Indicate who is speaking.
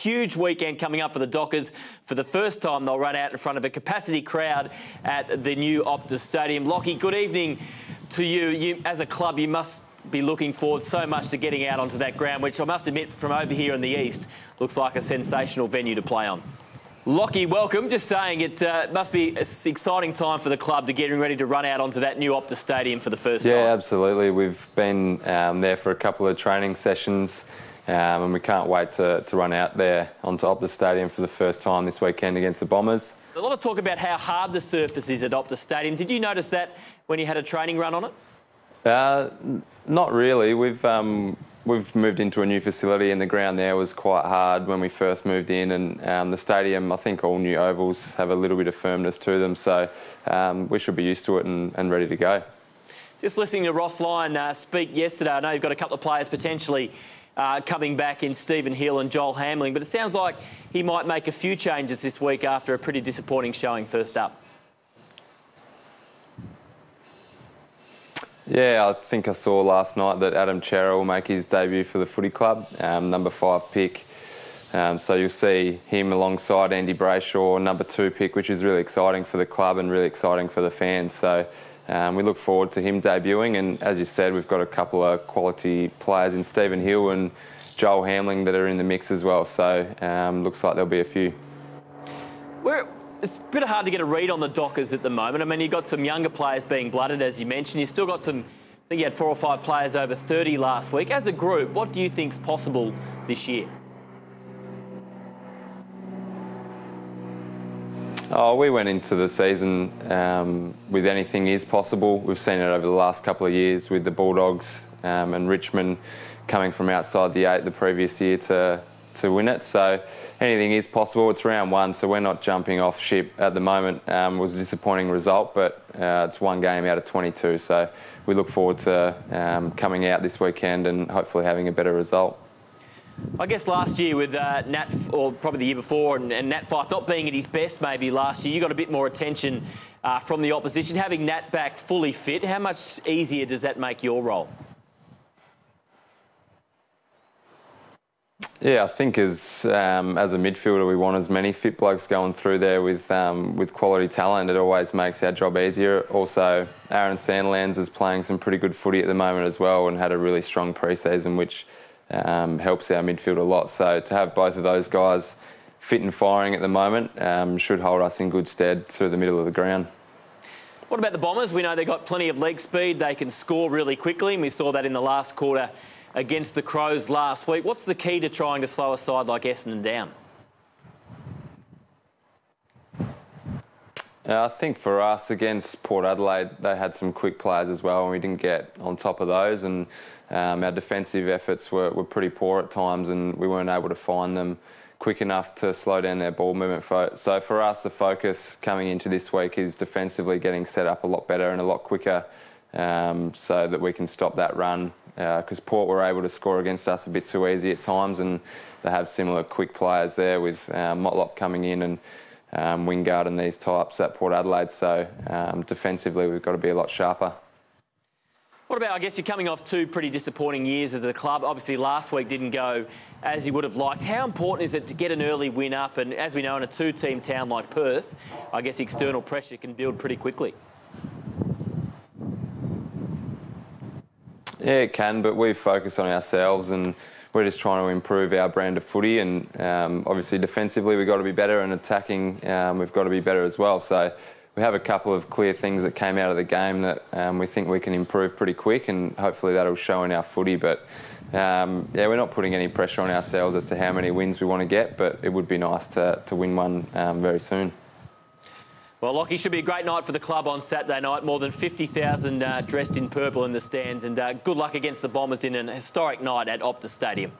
Speaker 1: huge weekend coming up for the Dockers. For the first time, they'll run out in front of a capacity crowd at the new Optus Stadium. Lachie, good evening to you. As a club, you must be looking forward so much to getting out onto that ground, which I must admit, from over here in the east, looks like a sensational venue to play on. Lachie, welcome. Just saying, it must be an exciting time for the club to get ready to run out onto that new Optus Stadium for the first time.
Speaker 2: Yeah, absolutely. We've been there for a couple of training sessions and we can't wait to run out there onto Optus Stadium for the first time this weekend against the Bombers.
Speaker 1: A lot of talk about how hard the surface is at Optus Stadium. Did you notice that when you had a training run on it?
Speaker 2: Not really. We've moved into a new facility and the ground there was quite hard when we first moved in, and the stadium, I think all new ovals have a little bit of firmness to them, so we should be used to it and ready to go.
Speaker 1: Just listening to Ross Lyon speak yesterday, I know you've got a couple of players potentially coming back in Stephen Hill and Joel Hamling, but it sounds like he might make a few changes this week after a pretty disappointing showing first up.
Speaker 2: Yeah, I think I saw last night that Adam Chera will make his debut for the footy club, number 5 pick. So you'll see him alongside Andy Brayshaw, number 2 pick, which is really exciting for the club and really exciting for the fans. So we look forward to him debuting. And as you said, we've got a couple of quality players in Stephen Hill and Joel Hamling that are in the mix as well. So looks like there'll be a few.
Speaker 1: It's a bit hard to get a read on the Dockers at the moment. I mean, you've got some younger players being blooded, as you mentioned. You've still got some, I think you had 4 or 5 players over 30 last week. As a group, what do you think's possible this year?
Speaker 2: Oh, we went into the season with anything is possible. We've seen it over the last couple of years with the Bulldogs and Richmond coming from outside the 8 the previous year to win it. So anything is possible. It's round 1, so we're not jumping off ship at the moment. It was a disappointing result, but it's 1 game out of 22. So we look forward to coming out this weekend and hopefully having a better result.
Speaker 1: I guess last year with Nat, or probably the year before, and Nat Fyfe not being at his best maybe last year, you got a bit more attention from the opposition. Having Nat back fully fit, how much easier does that make your role? Yeah,
Speaker 2: I think as a midfielder, we want as many fit blokes going through there with quality talent. It always makes our job easier. Also, Aaron Sandlands is playing some pretty good footy at the moment as well and had a really strong pre-season, which helps our midfield a lot. So to have both of those guys fit and firing at the moment should hold us in good stead through the middle of the ground.
Speaker 1: What about the Bombers? We know they've got plenty of leg speed. They can score really quickly, and we saw that in the last quarter against the Crows last week. What's the key to trying to slow a side like Essendon down?
Speaker 2: I think for us against Port Adelaide, they had some quick players as well, and we didn't get on top of those. And our defensive efforts were pretty poor at times, and we weren't able to find them quick enough to slow down their ball movement. So for us, the focus coming into this week is defensively getting set up a lot better and a lot quicker, so that we can stop that run. Because Port were able to score against us a bit too easy at times, and they have similar quick players there with Motlop coming in and Wingard and these types at Port Adelaide. So defensively, we've got to be a lot sharper.
Speaker 1: What about, I guess you're coming off 2 pretty disappointing years as a club. Obviously, last week didn't go as you would have liked. How important is it to get an early win up? And as we know, in a 2-team town like Perth, I guess external pressure can build pretty quickly.
Speaker 2: Yeah, it can, but we focus on ourselves and we're just trying to improve our brand of footy, and obviously defensively we've got to be better, and attacking we've got to be better as well. So we have a couple of clear things that came out of the game that we think we can improve pretty quick, and hopefully that'll show in our footy. But yeah, we're not putting any pressure on ourselves as to how many wins we want to get, but it would be nice to win one very soon.
Speaker 1: Well, Lachie, should be a great night for the club on Saturday night. More than 50,000 dressed in purple in the stands, and good luck against the Bombers in an historic night at Optus Stadium.